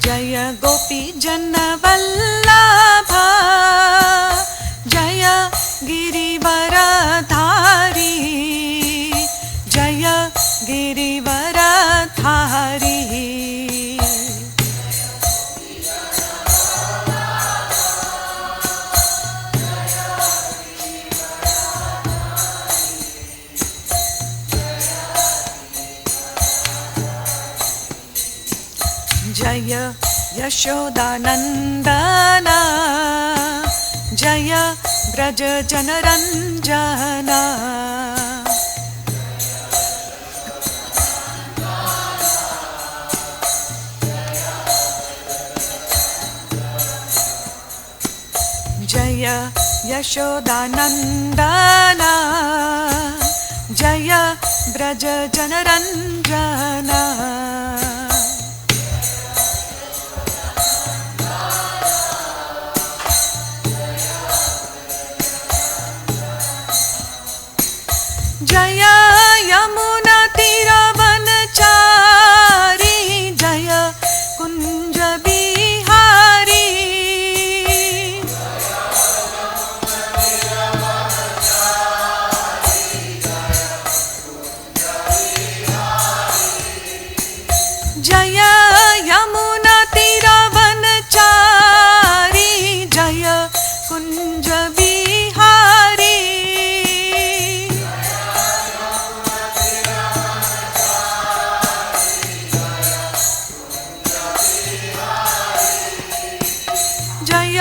जय गोपी जनवल्लभा जय गिरिवरधारी जय गिरिवरधारी जय यशोदानन्दना जय ब्रज जनरञ्जना जय यशोदानन्दना जय ब्रज जनरञ्जना जय यमुना तीरवनचारी जय कुंज बिहारी जय यमुना तीरवनचारी जय कुंज बिहारी जय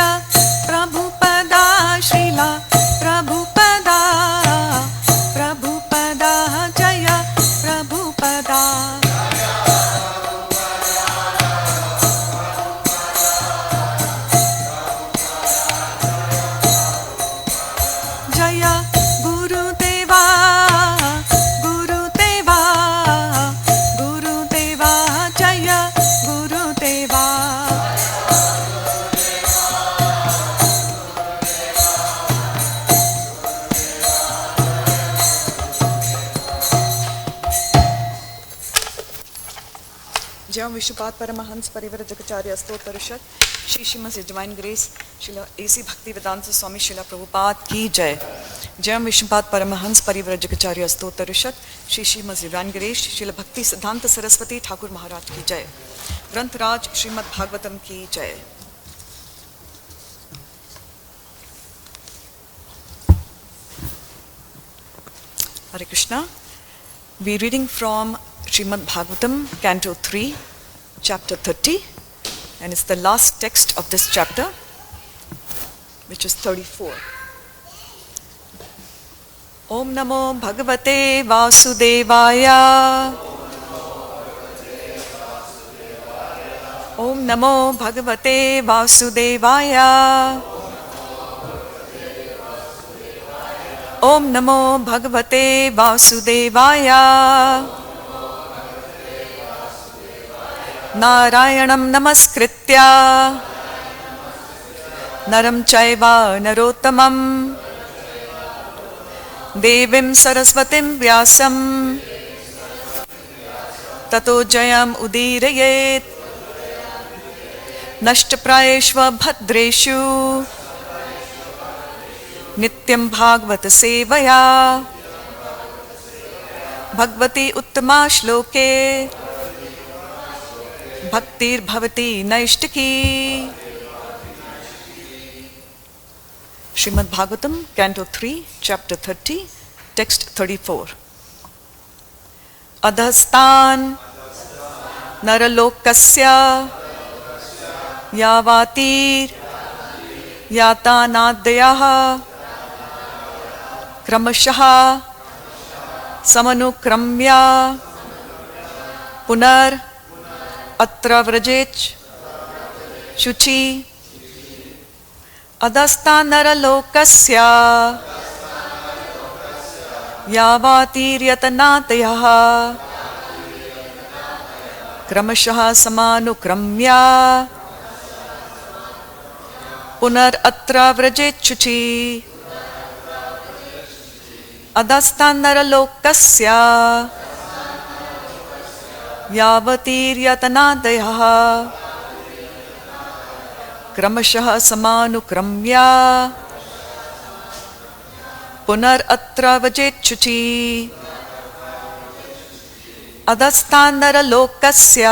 प्रभुपदा श्रीला प्रभुपदा प्रभुपदा जय प्रभुपदा जय गुरुदेवा गुरुदेवा गुरुदेवा जय गुरुदेवा जय विश्वपाद परमहंस परिव्रजकाचार्य स्तोत्रषद Shri Srimad divine grace Srila A C Bhaktivedanta Swami Srila Prabhupada की जय। जय विश्वपाद परमहंस परिव्रजकाचार्य स्तोत्रषद Shri Srimad divine grace Srila Bhaktisiddhanta Saraswati Thakur महाराज की जय। ग्रंथराज श्रीमद् भागवतम की जय। Hare Krishna. We reading from Srimad Bhagavatam, Canto 3, Chapter 30, and it's the last text of this chapter, which is 34. Om Namo Bhagavate Vasudevaya. Om Namo Bhagavate Vasudevaya. Om Namo Bhagavate Vasudevaya. Narayanam Namaskritya Naram Chaiva Narottamam Devim Saraswatim Vyasam Tato Jayam Udirayet Nashtaprayeshva Bhadreshu Nityam Bhagavata Sevaya Bhagavati Uttama Shloke Bhaktir Bhavati Naishtaki. Srimad Bhagavatam, Canto 3, Chapter 30, Text 34. Adhastan Naralokasya Yavatir Yatanadyaha Kramashaha Samanukramya Punar Atra Vrajech Shuchi Adhasthanara Lokasya Yavatiryatanatayaha Kramashaha Samanukramya Punar Atra Vrajech Shuchi Adhasthanara Lokasya Yavatiryatanadayaha क्रमशः समानुक्रम्य पुनरत्र वजेच्छुचि अधस्तान्नरलोकस्य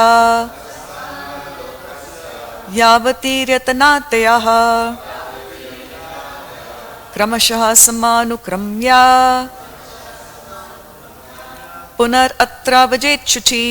यावतीर्यतनातयः क्रमशः समानुक्रम्य पुनरत्र वजेच्छुचि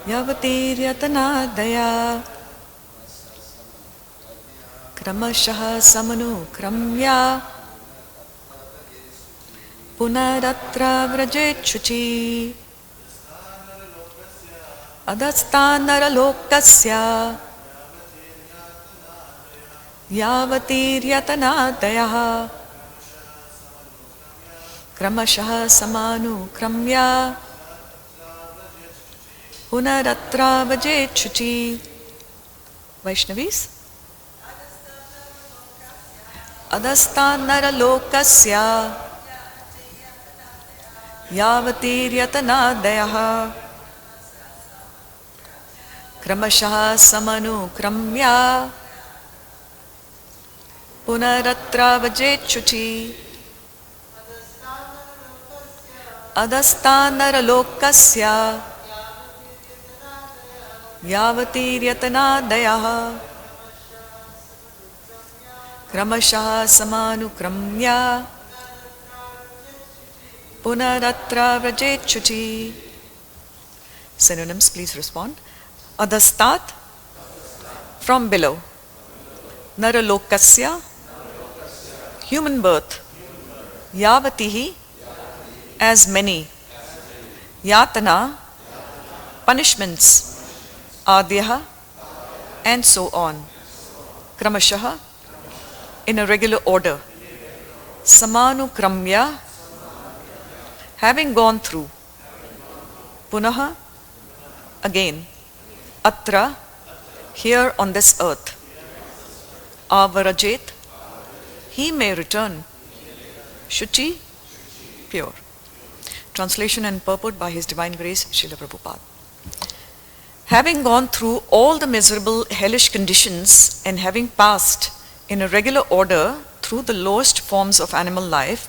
यावतीर्यतनादया क्रमशः समनुक्रम्य पुनरत्र व्रजेच्छुचि अधस्तान्नरलोकस्य यावतीर्यतनादयः क्रमशः समानुक्रम्य पुनरत्र वजेच्छुचि. Vaishnavis. अधस्तान्नरलोकस्य यावतीर्यतनादयः क्रमशः समनुक्रम्य पुनरत्र वजेच्छुचि अधस्तान्नरलोकस्य यावतीर्यतनादयः क्रमशः समानुक्रम्य पुनरत्र व्रजेच्छुचि. Synonyms, please respond. Adhastat, from below. Naralokasya, human birth. Yavatihi, as many. Yatana, punishments. Adyaha, and so on. Kramashaha, in a regular order. Samanukramya, having gone through. Punaha, again. Atra, here on this earth. Avarajet, he may return. Shuchi, pure. Translation and purport by His Divine Grace, Srila Prabhupada. Having gone through all the miserable hellish conditions and having passed in a regular order through the lowest forms of animal life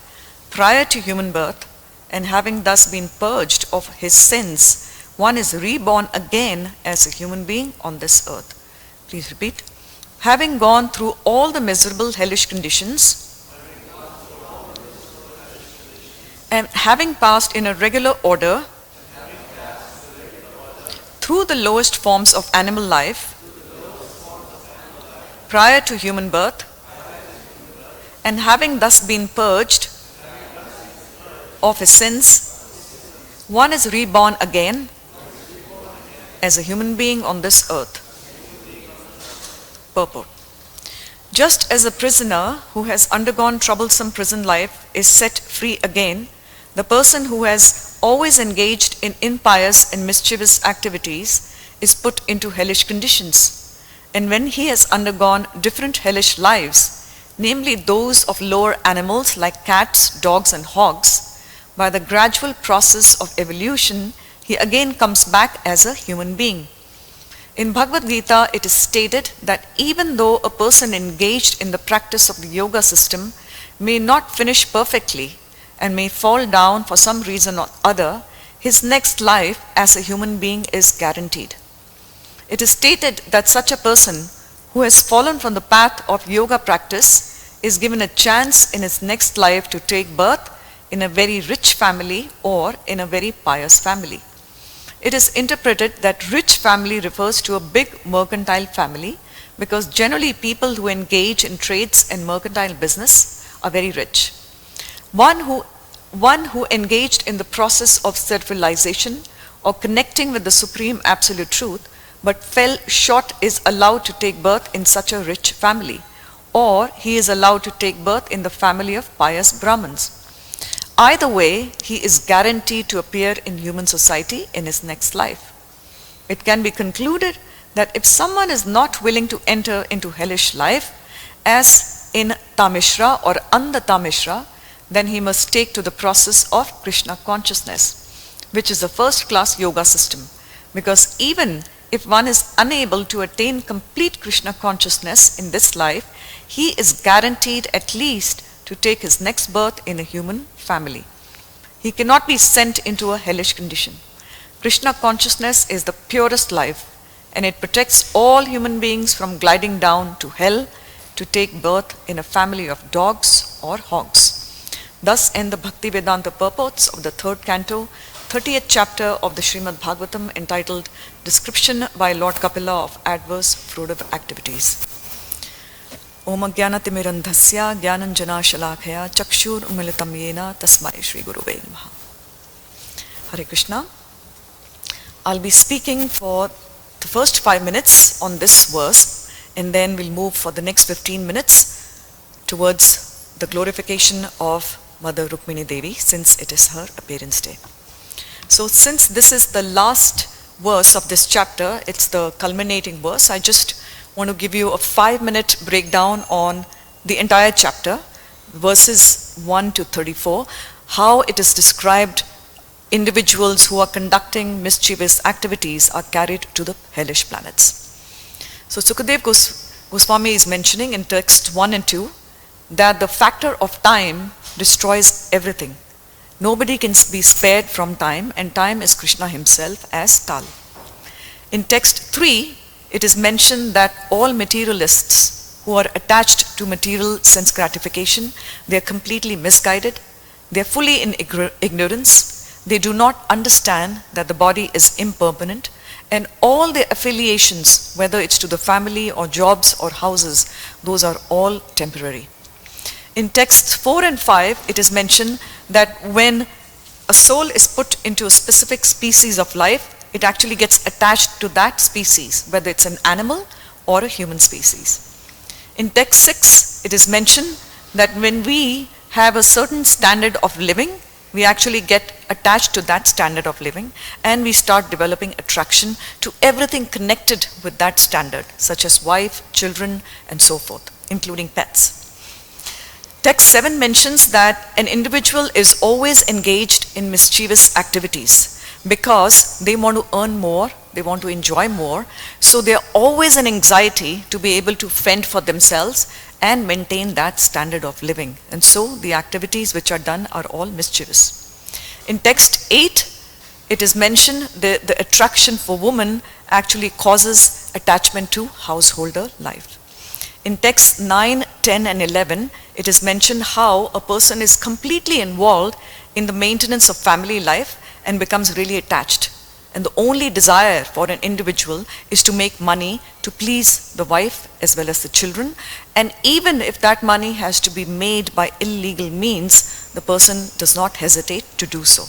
prior to human birth, and having thus been purged of his sins, one is reborn again as a human being on this earth. Please repeat. Having gone through all the miserable hellish conditions and having passed in a regular order through the lowest forms of animal life prior to human birth, and having thus been purged of his sins, one is reborn again as a human being on this earth. Purport. Just as a prisoner who has undergone troublesome prison life is set free again, the person who has always engaged in impious and mischievous activities is put into hellish conditions. And when he has undergone different hellish lives, namely those of lower animals like cats, dogs, and hogs, by the gradual process of evolution, he again comes back as a human being. In Bhagavad Gita, it is stated that even though a person engaged in the practice of the yoga system may not finish perfectly and may fall down for some reason or other, his next life as a human being is guaranteed. It is stated that such a person who has fallen from the path of yoga practice is given a chance in his next life to take birth in a very rich family or in a very pious family. It is interpreted that rich family refers to a big mercantile family because generally people who engage in trades and mercantile business are very rich. One who engaged in the process of self-realization or connecting with the Supreme Absolute Truth but fell short is allowed to take birth in such a rich family, or he is allowed to take birth in the family of pious Brahmins. Either way, he is guaranteed to appear in human society in his next life. It can be concluded that if someone is not willing to enter into hellish life, as in Tamishra or Andha Tamishra, then he must take to the process of Krishna consciousness, which is a first-class yoga system. Because even if one is unable to attain complete Krishna consciousness in this life, he is guaranteed at least to take his next birth in a human family. He cannot be sent into a hellish condition. Krishna consciousness is the purest life, and it protects all human beings from gliding down to hell to take birth in a family of dogs or hogs. Thus end the Bhakti Vedanta purports of the third canto, 30th chapter of the Srimad Bhagavatam, entitled Description by Lord Kapila of Adverse Fruitive Activities. Om Jnanatimirandhasya Jnananjana Shalakaya Chakshur Umilitam Yena Tasmai Shri Guruve Namaha. Hare Krishna. I'll be speaking for the first 5 minutes on this verse, and then we'll move for the next 15 minutes towards the glorification of Mother Rukmini Devi, since it is her appearance day. So since this is the last verse of this chapter, it's the culminating verse, I just want to give you a 5-minute breakdown on the entire chapter, verses 1 to 34, how it is described individuals who are conducting mischievous activities are carried to the hellish planets. So Sukadev Goswami is mentioning in text 1 and 2 that the factor of time destroys everything. Nobody can be spared from time, and time is Krishna himself as Tal. In text 3, it is mentioned that all materialists who are attached to material sense gratification, they are completely misguided, they are fully in ignorance, they do not understand that the body is impermanent, and all their affiliations, whether it's to the family or jobs or houses, those are all temporary. In texts 4 and 5, it is mentioned that when a soul is put into a specific species of life, it actually gets attached to that species, whether it's an animal or a human species. In text 6, it is mentioned that when we have a certain standard of living, we actually get attached to that standard of living, and we start developing attraction to everything connected with that standard, such as wife, children, and so forth, including pets. Text 7 mentions that an individual is always engaged in mischievous activities because they want to earn more, they want to enjoy more, so they are always in anxiety to be able to fend for themselves and maintain that standard of living. And so the activities which are done are all mischievous. In text 8, it is mentioned the attraction for woman actually causes attachment to householder life. In texts 9, 10 and 11, it is mentioned how a person is completely involved in the maintenance of family life and becomes really attached. And the only desire for an individual is to make money to please the wife as well as the children. And even if that money has to be made by illegal means, the person does not hesitate to do so.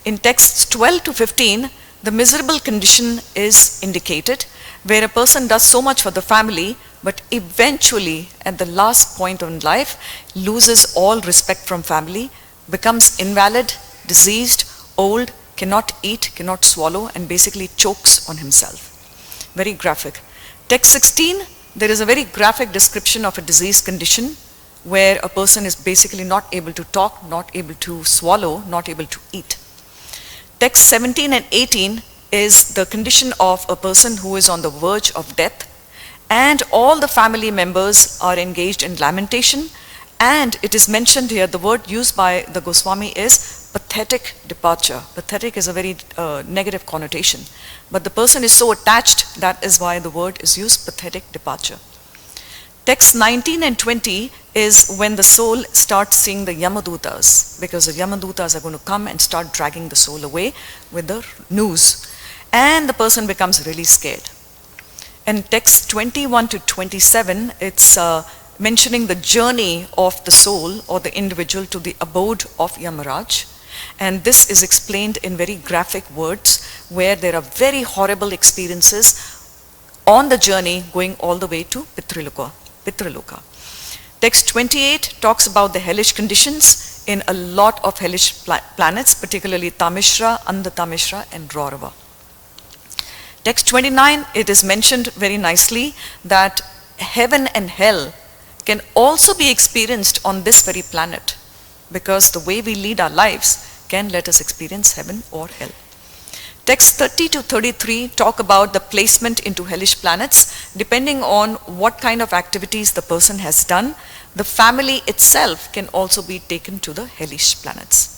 In texts 12 to 15, the miserable condition is indicated, where a person does so much for the family, but eventually at the last point in life loses all respect from family, becomes invalid, diseased, old, cannot eat, cannot swallow, and basically chokes on himself. Very graphic. Text 16, there is a very graphic description of a disease condition where a person is basically not able to talk, not able to swallow, not able to eat. Text 17 and 18 is the condition of a person who is on the verge of death, and all the family members are engaged in lamentation, and it is mentioned here, the word used by the Goswami is pathetic departure. Pathetic is a very negative connotation, but the person is so attached, that is why the word is used, pathetic departure. Text 19 and 20 is when the soul starts seeing the Yamadutas, because the Yamadutas are going to come and start dragging the soul away with the noose, and the person becomes really scared. In text 21 to 27, it's mentioning the journey of the soul or the individual to the abode of Yamaraj. And this is explained in very graphic words, where there are very horrible experiences on the journey going all the way to Pitraloka. Text 28 talks about the hellish conditions in a lot of hellish planets, particularly Tamishra, Andatamishra and Raurava. Text 29, it is mentioned very nicely that heaven and hell can also be experienced on this very planet, because the way we lead our lives can let us experience heaven or hell. Text 30 to 33 talk about the placement into hellish planets. Depending on what kind of activities the person has done, the family itself can also be taken to the hellish planets.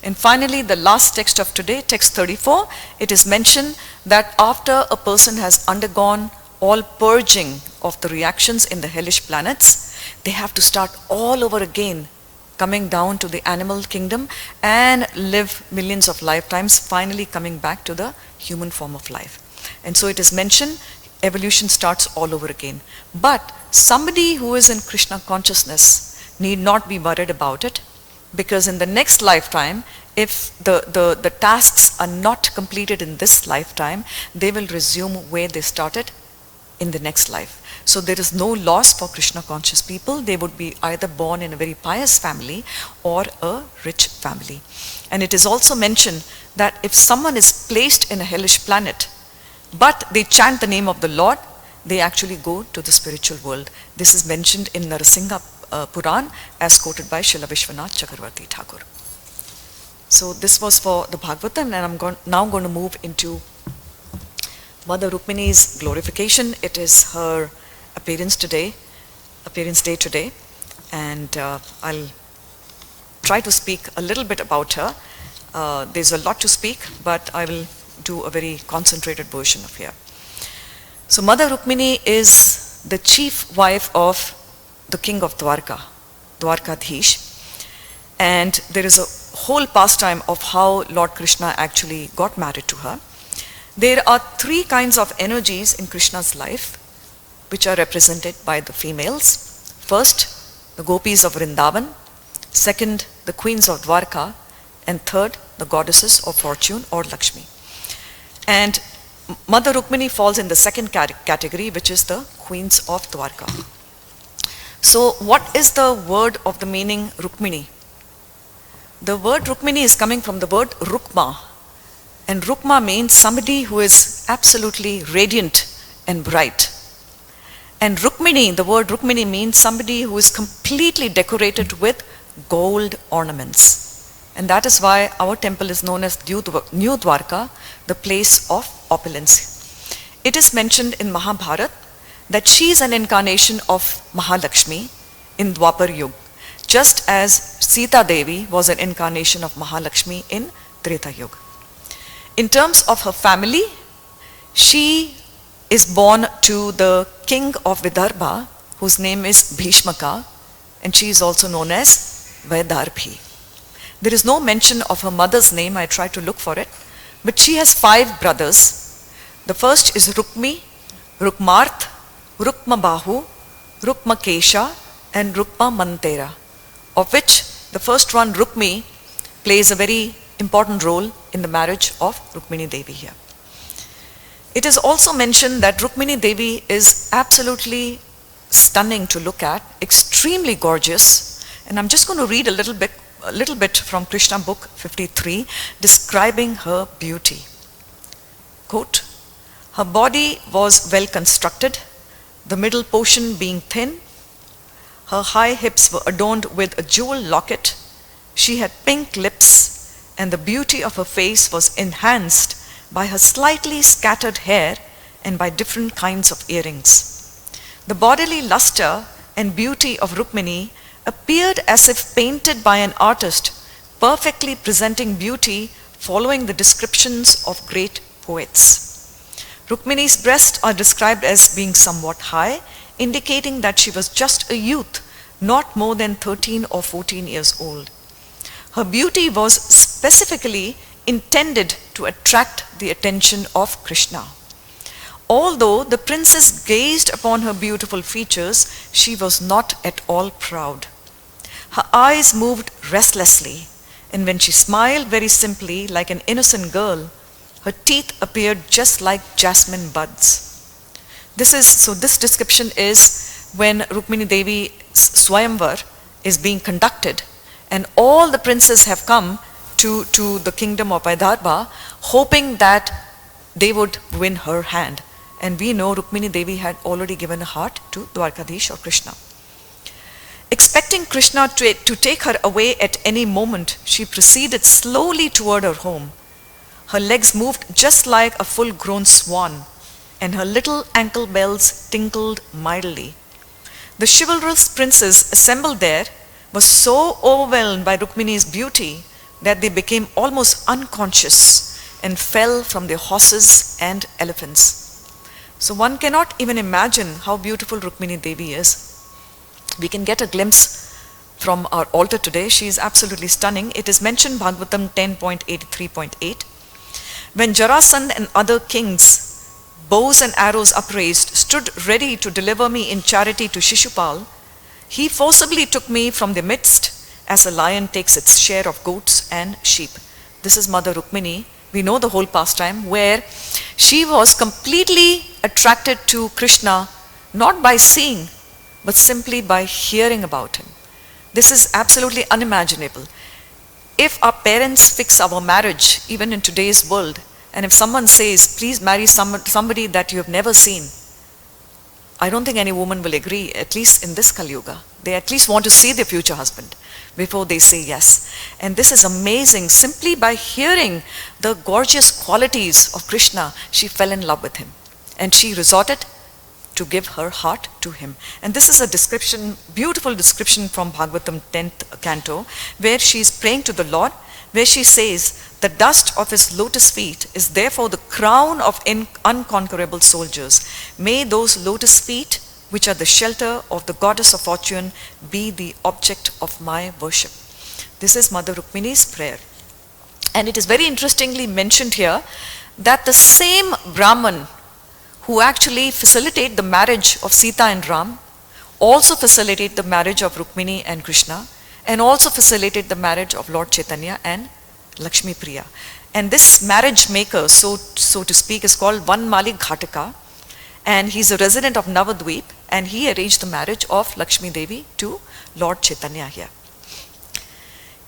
And finally, the last text of today, text 34, it is mentioned that after a person has undergone all purging of the reactions in the hellish planets, they have to start all over again, coming down to the animal kingdom and live millions of lifetimes, finally coming back to the human form of life. And so it is mentioned, evolution starts all over again. But somebody who is in Krishna consciousness need not be worried about it, because in the next lifetime, if the tasks are not completed in this lifetime, they will resume where they started in the next life. So there is no loss for Krishna conscious people. They would be either born in a very pious family or a rich family. And it is also mentioned that if someone is placed in a hellish planet, but they chant the name of the Lord, they actually go to the spiritual world. This is mentioned in Narasingha Puran as quoted by Srila Vishwanath Chakravarti Thakur. So this was for the Bhagavatam, and I'm now going to move into Mother Rukmini's glorification. It is her appearance day today, and I'll try to speak a little bit about her. There's a lot to speak, but I will do a very concentrated version of here. So Mother Rukmini is the chief wife of the king of Dwarka, Dwarkadhish, and there is a whole pastime of how Lord Krishna actually got married to her. There are three kinds of energies in Krishna's life which are represented by the females. First, the gopis of Vrindavan. Second, the queens of Dwarka. And third, the goddesses of fortune or Lakshmi. And Mother Rukmini falls in the second category, which is the queens of Dwarka. So what is the word of the meaning Rukmini? The word Rukmini is coming from the word Rukma. And Rukma means somebody who is absolutely radiant and bright. And Rukmini, the word Rukmini means somebody who is completely decorated with gold ornaments. And that is why our temple is known as New Dwarka, the place of opulence. It is mentioned in Mahabharata that she is an incarnation of Mahalakshmi in Dwapar Yuga, just as Sita Devi was an incarnation of Mahalakshmi in Treta Yuga. In terms of her family, she is born to the king of Vidarbha, whose name is Bhishmaka, and she is also known as Vaidarbhi. There is no mention of her mother's name. I tried to look for it, but she has 5 brothers. The first is Rukmi, Rukmarth, Rukmabahu, Rukmakesha, and Rukmamantera, of which the first one, Rukmi, plays a very important role in the marriage of Rukmini Devi here. It is also mentioned that Rukmini Devi is absolutely stunning to look at, extremely gorgeous, and I'm just going to read a little bit from Krishna book 53 describing her beauty. Quote, her body was well constructed, the middle portion being thin. Her high hips were adorned with a jewel locket. She had pink lips, and the beauty of her face was enhanced by her slightly scattered hair and by different kinds of earrings. The bodily luster and beauty of Rukmini appeared as if painted by an artist, perfectly presenting beauty following the descriptions of great poets. Rukmini's breasts are described as being somewhat high, indicating that she was just a youth, not more than 13 or 14 years old. Her beauty was specifically intended to attract the attention of Krishna. Although the princess gazed upon her beautiful features, she was not at all proud. Her eyes moved restlessly, and when she smiled very simply like an innocent girl, Her teeth appeared just like jasmine buds. This description is when Rukmini Devi's Swayamvar is being conducted, and all the princes have come to the kingdom of Vaidarbha, hoping that they would win her hand. And we know Rukmini Devi had already given a heart to Dwarkadhish or Krishna. Expecting Krishna to take her away at any moment, she proceeded slowly toward her home. Her legs moved just like a full-grown swan, and her little ankle bells tinkled mildly. The chivalrous princes assembled there were so overwhelmed by Rukmini's beauty that they became almost unconscious and fell from their horses and elephants. So one cannot even imagine how beautiful Rukmini Devi is. We can get a glimpse from our altar today. She is absolutely stunning. It is mentioned Bhagavatam 10.83.8. When Jarasandha and other kings, bows and arrows upraised, stood ready to deliver me in charity to Shishupal, he forcibly took me from their midst as a lion takes its share of goats and sheep. This is Mother Rukmini. We know the whole pastime where she was completely attracted to Krishna, not by seeing, but simply by hearing about him. This is absolutely unimaginable. If our parents fix our marriage, even in today's world, and if someone says, please marry somebody that you have never seen, I don't think any woman will agree, at least in this Kali Yuga. They at least want to see their future husband before they say yes. And this is amazing. Simply by hearing the gorgeous qualities of Krishna, she fell in love with him. And she resorted to give her heart to him. And this is a description, beautiful description from Bhagavatam 10th canto, where she is praying to the Lord, where she says, the dust of his lotus feet is therefore the crown of unconquerable soldiers. May those lotus feet, which are the shelter of the goddess of fortune, be the object of my worship. This is Mother Rukmini's prayer. And it is very interestingly mentioned here that the same Brahman who actually facilitate the marriage of Sita and Ram also facilitate the marriage of Rukmini and Krishna, and also facilitate the marriage of Lord Chaitanya and Lakshmi Priya. And this marriage maker, so to speak, is called Vanmali Ghataka, and he's a resident of Navadvip, and he arranged the marriage of Lakshmi Devi to Lord Chaitanya here.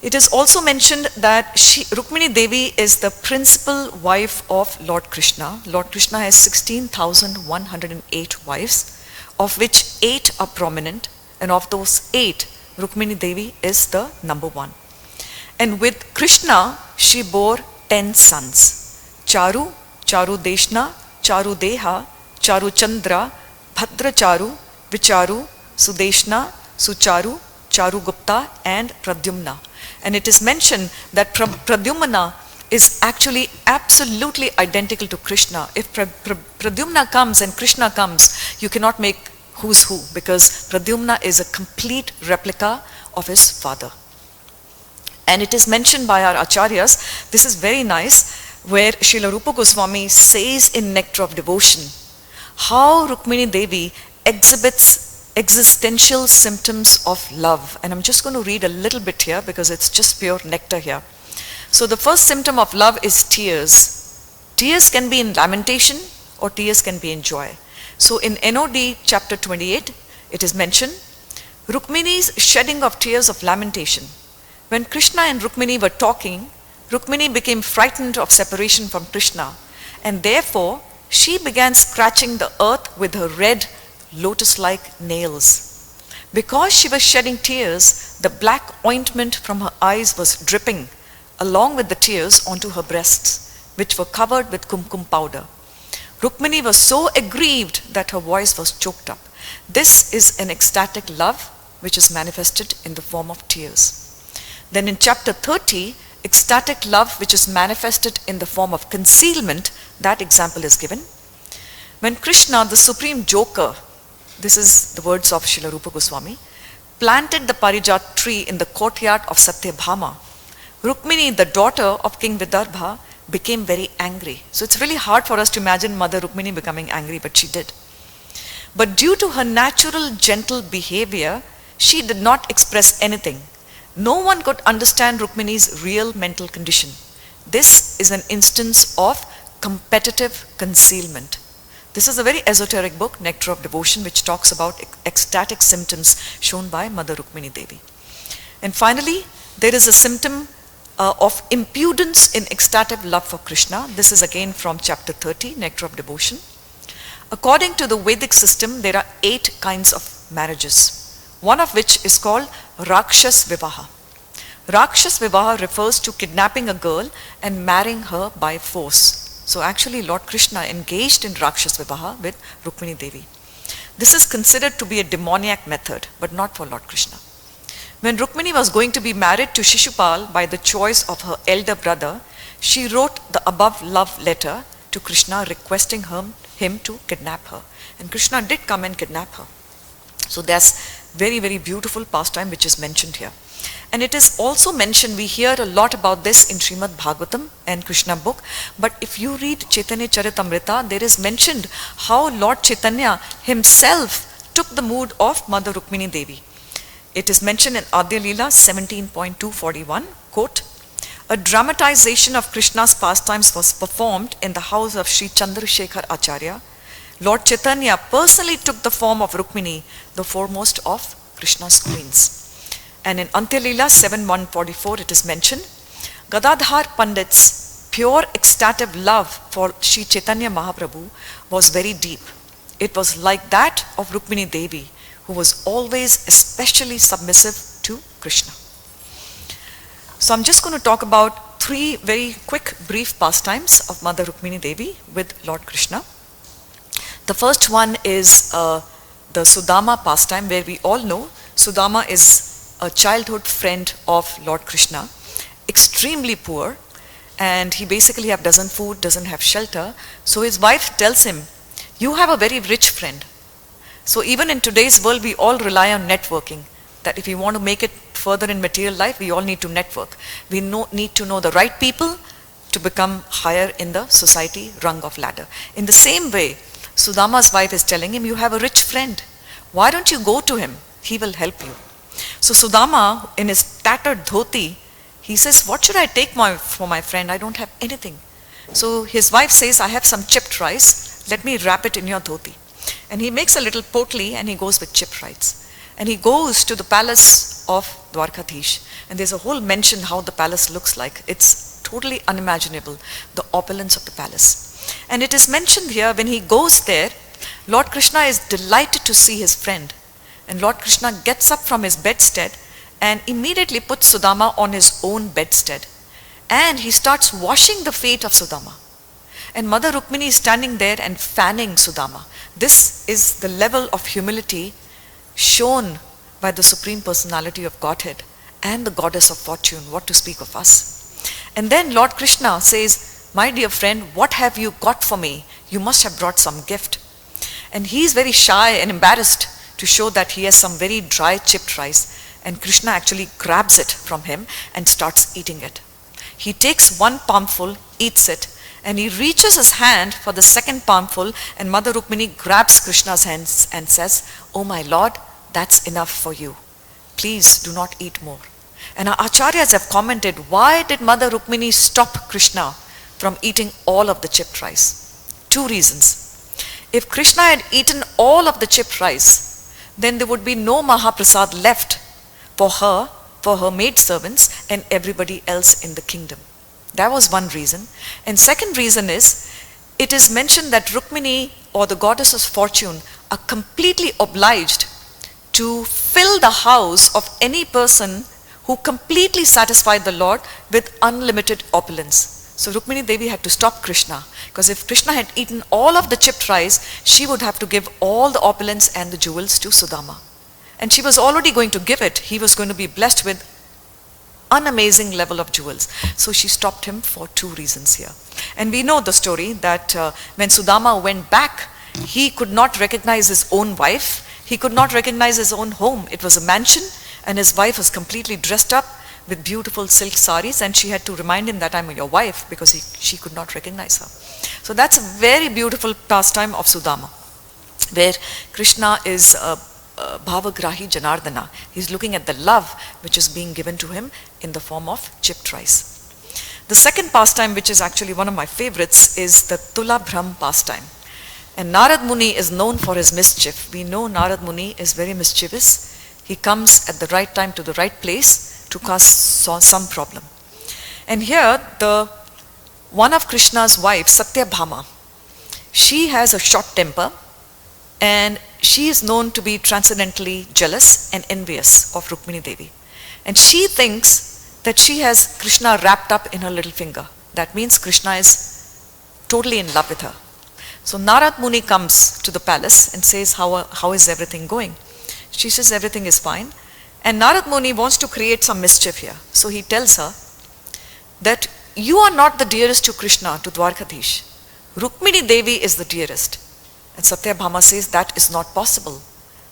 It is also mentioned that Rukmini Devi is the principal wife of Lord Krishna. Lord Krishna has 16,108 wives, of which 8 are prominent, and of those 8, Rukmini Devi is the number 1. And with Krishna, she bore 10 sons. Charu, Charu Deshna, Charu Deha, Charu Chandra, Bhadra Charu, Vicharu, Sudeshna, Sucharu, Charu Gupta, and Pradyumna. And it is mentioned that Pradyumna is actually absolutely identical to Krishna. If Pradyumna comes and Krishna comes, you cannot make who's who, because Pradyumna is a complete replica of his father. And it is mentioned by our acharyas, this is very nice, where Srila Rupa Goswami says in Nectar of Devotion, how Rukmini Devi exhibits existential symptoms of love. And I'm just going to read a little bit here because it's just pure nectar here. So the first symptom of love is tears. Tears can be in lamentation or tears can be in joy. So in NOD chapter 28, it is mentioned, Rukmini's shedding of tears of lamentation. When Krishna and Rukmini were talking, Rukmini became frightened of separation from Krishna, and therefore she began scratching the earth with her red lotus-like nails. Because she was shedding tears, the black ointment from her eyes was dripping along with the tears onto her breasts, which were covered with kumkum powder. Rukmini was so aggrieved that her voice was choked up. This is an ecstatic love which is manifested in the form of tears. Then in chapter 30, ecstatic love which is manifested in the form of concealment, that example is given. When Krishna, the supreme joker, this is the words of Srila Rupa Goswami, planted the Parijat tree in the courtyard of Satyabhama, Rukmini, the daughter of King Vidarbha, became very angry. So it's really hard for us to imagine Mother Rukmini becoming angry, but she did. But due to her natural gentle behavior, she did not express anything. No one could understand Rukmini's real mental condition. This is an instance of competitive concealment. This is a very esoteric book, Nectar of Devotion, which talks about ecstatic symptoms shown by Mother Rukmini Devi. And finally, there is a symptom of impudence in ecstatic love for Krishna. This is again from chapter 30, Nectar of Devotion. According to the Vedic system, there are 8 kinds of marriages, one of which is called Rakshas Vivaha. Rakshas Vivaha refers to kidnapping a girl and marrying her by force. So actually Lord Krishna engaged in Rakshas Vivaha with Rukmini Devi. This is considered to be a demoniac method, but not for Lord Krishna. When Rukmini was going to be married to Shishupal by the choice of her elder brother, she wrote the above love letter to Krishna requesting him to kidnap her. And Krishna did come and kidnap her. So that's very, very beautiful pastime which is mentioned here. And it is also mentioned, we hear a lot about this in Srimad Bhagavatam and Krishna book, but if you read Chaitanya Charitamrita, there is mentioned how Lord Chaitanya himself took the mood of Mother Rukmini Devi. It is mentioned in Adya Leela 17.241, quote, a dramatization of Krishna's pastimes was performed in the house of Sri Chandrasekhar Acharya. Lord Chaitanya personally took the form of Rukmini, the foremost of Krishna's queens. And in Antya Leela 7.144 it is mentioned, Gadadhar Pandit's pure ecstatic love for Sri Chaitanya Mahaprabhu was very deep. It was like that of Rukmini Devi, who was always especially submissive to Krishna. So I'm just going to talk about 3 very quick brief pastimes of Mother Rukmini Devi with Lord Krishna. The first one is the Sudama pastime, where we all know Sudama is a childhood friend of Lord Krishna, extremely poor, and he basically doesn't have food, doesn't have shelter. So his wife tells him, you have a very rich friend. So even in today's world, we all rely on networking, that if we want to make it further in material life, we all need to network. We need to know the right people to become higher in the society rung of ladder. In the same way, Sudama's wife is telling him, you have a rich friend. Why don't you go to him? He will help you. So Sudama, in his tattered dhoti, he says, what should I take for my friend? I don't have anything. So his wife says, I have some chipped rice. Let me wrap it in your dhoti. And he makes a little potli and he goes with chipped rice. And he goes to the palace of Dwarkadhish. And there's a whole mention how the palace looks like. It's totally unimaginable, the opulence of the palace. And it is mentioned here, when he goes there, Lord Krishna is delighted to see his friend. And Lord Krishna gets up from his bedstead and immediately puts Sudama on his own bedstead. And he starts washing the feet of Sudama. And Mother Rukmini is standing there and fanning Sudama. This is the level of humility shown by the Supreme Personality of Godhead and the Goddess of Fortune, what to speak of us. And then Lord Krishna says, my dear friend, what have you got for me? You must have brought some gift. And he is very shy and embarrassed to show that he has some very dry chipped rice. And Krishna actually grabs it from him and starts eating it. He takes one palmful, eats it, and he reaches his hand for the second palmful, and Mother Rukmini grabs Krishna's hands and says, oh my Lord, that's enough for you. Please do not eat more. And our acharyas have commented, why did Mother Rukmini stop Krishna from eating all of the chipped rice? 2 reasons. If Krishna had eaten all of the chipped rice, then there would be no Mahaprasad left for her maidservants and everybody else in the kingdom. That was one reason. And second reason is, it is mentioned that Rukmini, or the goddess of fortune, are completely obliged to fill the house of any person who completely satisfied the Lord with unlimited opulence. So Rukmini Devi had to stop Krishna, because if Krishna had eaten all of the chipped rice, she would have to give all the opulence and the jewels to Sudama. And she was already going to give it. He was going to be blessed with an amazing level of jewels. So she stopped him for 2 reasons here. And we know the story that when Sudama went back, he could not recognize his own wife. He could not recognize his own home. It was a mansion, and his wife was completely dressed up with beautiful silk saris, and she had to remind him that I'm your wife, because she could not recognize her. So that's a very beautiful pastime of Sudama, where Krishna is Bhavagrahi Janardana. He's looking at the love which is being given to him in the form of chipped rice. The second pastime, which is actually one of my favorites, is the Tula Bhram pastime. And Narad Muni is known for his mischief. We know Narad Muni is very mischievous. He comes at the right time to the right place to cause some problem. And here, one of Krishna's wives, Satyabhama, she has a short temper, and she is known to be transcendently jealous and envious of Rukmini Devi. And she thinks that she has Krishna wrapped up in her little finger. That means Krishna is totally in love with her. So Narad Muni comes to the palace and says, how is everything going? She says everything is fine. And Narad Muni wants to create some mischief here. So he tells her that you are not the dearest to Krishna, to Dwarkadhish. Rukmini Devi is the dearest. And Satyabhama says that is not possible.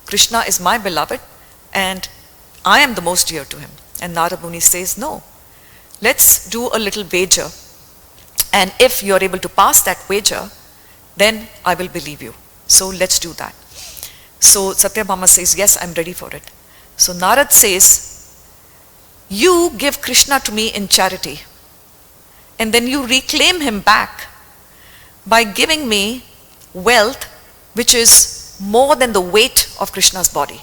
Krishna is my beloved and I am the most dear to him. And Narad Muni says, no, let's do a little wager. And if you are able to pass that wager, then I will believe you. So let's do that. So Satyabhama says, yes, I'm ready for it. So Narad says, you give Krishna to me in charity, and then you reclaim him back by giving me wealth which is more than the weight of Krishna's body.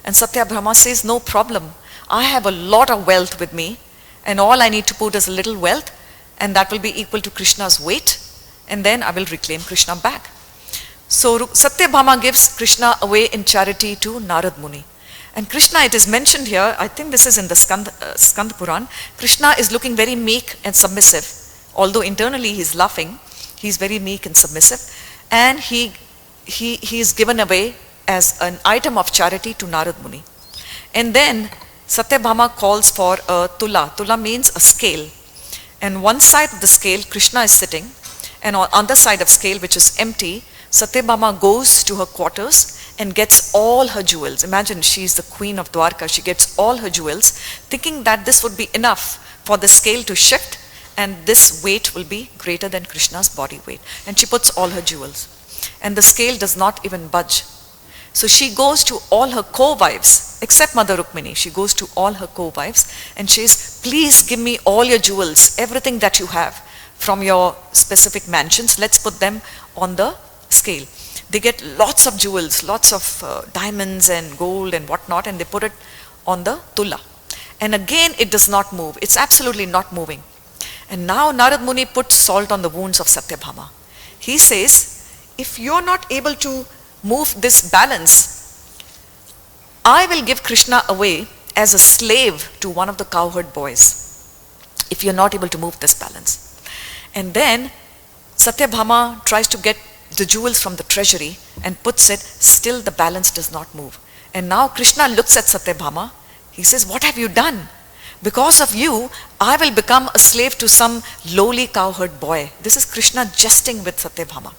And Satyabhama says, no problem. I have a lot of wealth with me, and all I need to put is a little wealth, and that will be equal to Krishna's weight, and then I will reclaim Krishna back. So Satyabhama gives Krishna away in charity to Narad Muni. And Krishna, it is mentioned here, I think this is in the Skanda Puran, Krishna is looking very meek and submissive. Although internally he is laughing, he is very meek and submissive. And he is given away as an item of charity to Narad Muni. And then Satyabhama calls for a Tula. Tula means a scale. And one side of the scale, Krishna is sitting, and on the other side of scale, which is empty, Satyabhama goes to her quarters and gets all her jewels. Imagine, she's the queen of Dwarka. She gets all her jewels, thinking that this would be enough for the scale to shift, and this weight will be greater than Krishna's body weight. And she puts all her jewels. And the scale does not even budge. So she goes to all her co-wives, except Mother Rukmini. She goes to all her co-wives and says, please give me all your jewels, everything that you have from your specific mansions. Let's put them on the scale. They get lots of jewels, lots of diamonds and gold and whatnot, and they put it on the Tula. And again, it does not move. It's absolutely not moving. And now Narad Muni puts salt on the wounds of Satyabhama. He says, if you're not able to move this balance, I will give Krishna away as a slave to one of the cowherd boys, if you're not able to move this balance. And then Satyabhama tries to get the jewels from the treasury and puts it, still the balance does not move. And now Krishna looks at Satyabhama. He says, what have you done? Because of you, I will become a slave to some lowly cowherd boy. This is Krishna jesting with Satyabhama.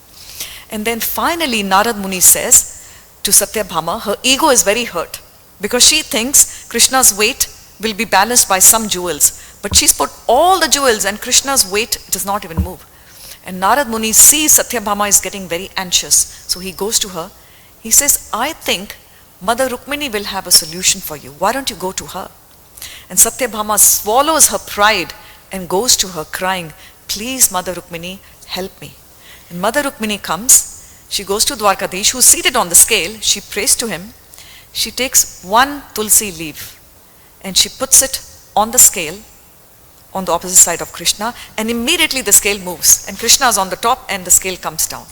And then finally Narad Muni says to Satyabhama, her ego is very hurt because she thinks Krishna's weight will be balanced by some jewels. But she's put all the jewels and Krishna's weight does not even move. And Narad Muni sees Satyabhama is getting very anxious. So he goes to her. He says, I think Mother Rukmini will have a solution for you. Why don't you go to her? And Satyabhama swallows her pride and goes to her crying, please Mother Rukmini, help me. And Mother Rukmini comes. She goes to Dwarkadhish, who's seated on the scale. She prays to him. She takes one tulsi leaf and she puts it on the scale on the opposite side of Krishna, and immediately the scale moves and Krishna is on the top and the scale comes down.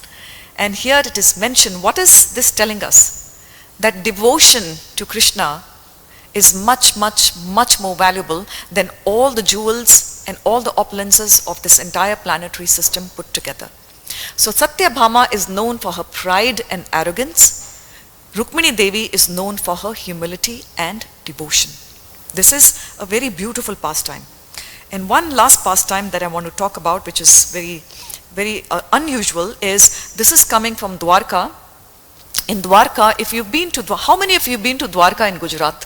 And here it is mentioned, what is this telling us? That devotion to Krishna is much, much, much more valuable than all the jewels and all the opulences of this entire planetary system put together. So Satyabhama is known for her pride and arrogance. Rukmini Devi is known for her humility and devotion. This is a very beautiful pastime. And one last pastime that I want to talk about, which is very, very unusual, is this is coming from Dwarka. In Dwarka, if you've been to, how many of you have been to Dwarka in Gujarat?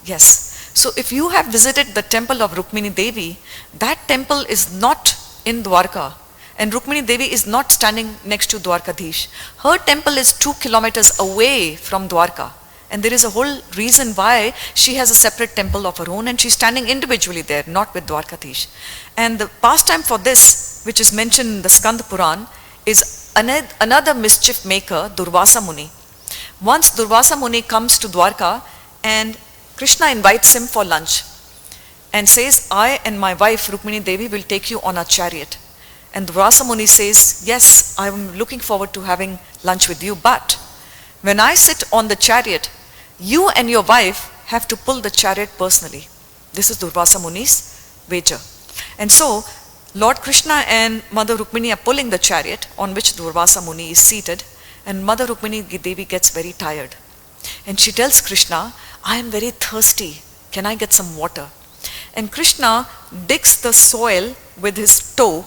Yes. So if you have visited the temple of Rukmini Devi, that temple is not in Dwarka. And Rukmini Devi is not standing next to Dwarkadhish. Her temple is 2 kilometers away from Dwarka. And there is a whole reason why she has a separate temple of her own and she's standing individually there, not with Dwarkadhish. And the pastime for this, which is mentioned in the Skanda Puran, is another mischief maker, Durvasa Muni. Once Durvasa Muni comes to Dwarka and Krishna invites him for lunch and says, I and my wife Rukmini Devi will take you on our chariot. And Durvasa Muni says, yes, I am looking forward to having lunch with you, but when I sit on the chariot, you and your wife have to pull the chariot personally. This is Durvasa Muni's wager. And so, Lord Krishna and Mother Rukmini are pulling the chariot on which Durvasa Muni is seated, and Mother Rukmini Devi gets very tired. And she tells Krishna, I am very thirsty. Can I get some water? And Krishna digs the soil with his toe,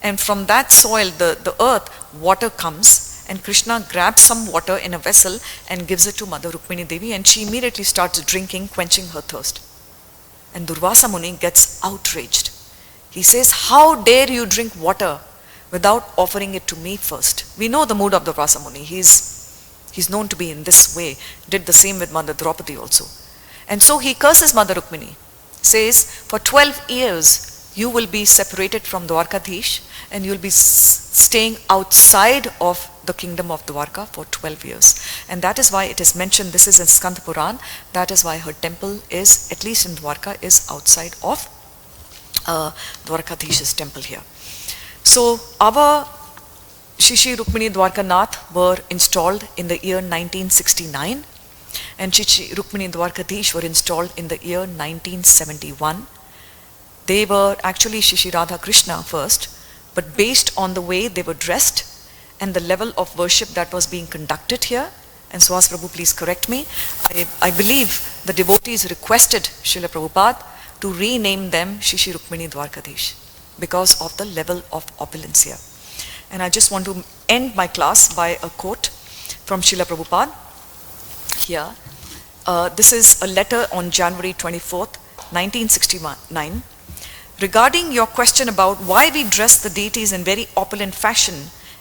and from that soil, the earth, water comes, and Krishna grabs some water in a vessel and gives it to Mother Rukmini Devi, and she immediately starts drinking, quenching her thirst. And Durvasa Muni gets outraged. He says, how dare you drink water without offering it to me first? We know the mood of Durvasa Muni. He's known to be in this way. Did the same with Mother Draupadi also. And so he curses Mother Rukmini. Says, for 12 years you will be separated from Dwarkadhish and you will be staying outside of the kingdom of Dwarka for 12 years. And that is why it is mentioned, this is in Skanda Puran, that is why her temple is, at least in Dwarka, is outside of Dwarkadhish's temple here. So our Shishi Rukmini Dwarkanath were installed in the year 1969 and Shishi Rukmini Dwarkadhish were installed in the year 1971. They were actually Shishi Radha Krishna first, but based on the way they were dressed and the level of worship that was being conducted here, and Suhas Prabhu, please correct me, I believe the devotees requested Srila Prabhupada to rename them Shishi Rukmini Dwarkadhish because of the level of opulence here. And I just want to end my class by a quote from Srila Prabhupada here. This is a letter on January 24th, 1969. Regarding your question about why we dress the deities in very opulent fashion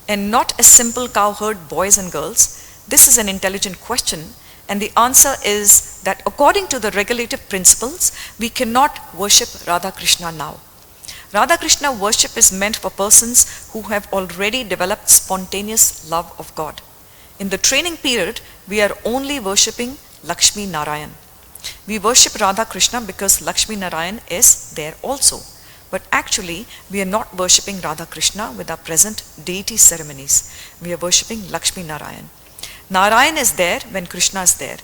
and not as simple cowherd boys and girls, this is an intelligent question, and the answer is that according to the regulative principles, we cannot worship Radha Krishna now. Radha Krishna worship is meant for persons who have already developed spontaneous love of God. In the training period, we are only worshipping Lakshmi Narayan. We worship Radha Krishna because Lakshmi Narayan is there also. But actually, we are not worshipping Radha Krishna with our present deity ceremonies. We are worshipping Lakshmi Narayan. Narayan is there when Krishna is there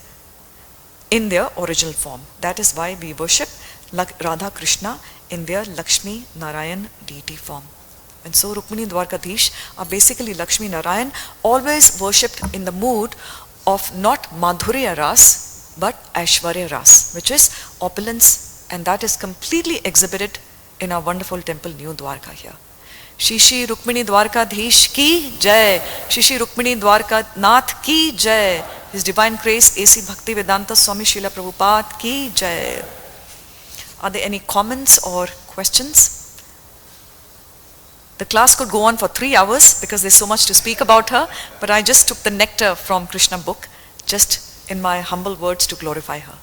in their original form. That is why we worship Radha Krishna in their Lakshmi Narayan deity form. And so Rukmini Dwarkadhish are basically Lakshmi Narayan, always worshipped in the mood of not Madhurya Ras, but Aishwarya Ras, which is opulence, and that is completely exhibited in our wonderful temple New Dwarka here. Shishi Rukmini Dwarkadhish ki jai, Shishi Rukmini Dwarkanath ki jai, His Divine Grace A.C. Bhaktivedanta Swami Srila Prabhupada ki jai. Are there any comments or questions? The class could go on for 3 hours because there's so much to speak about her, but I just took the nectar from Krishna book, just in my humble words to glorify her.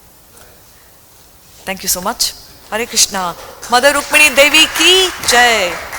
Thank you so much. Hare Krishna. Mother Rukmini Devi ki jai.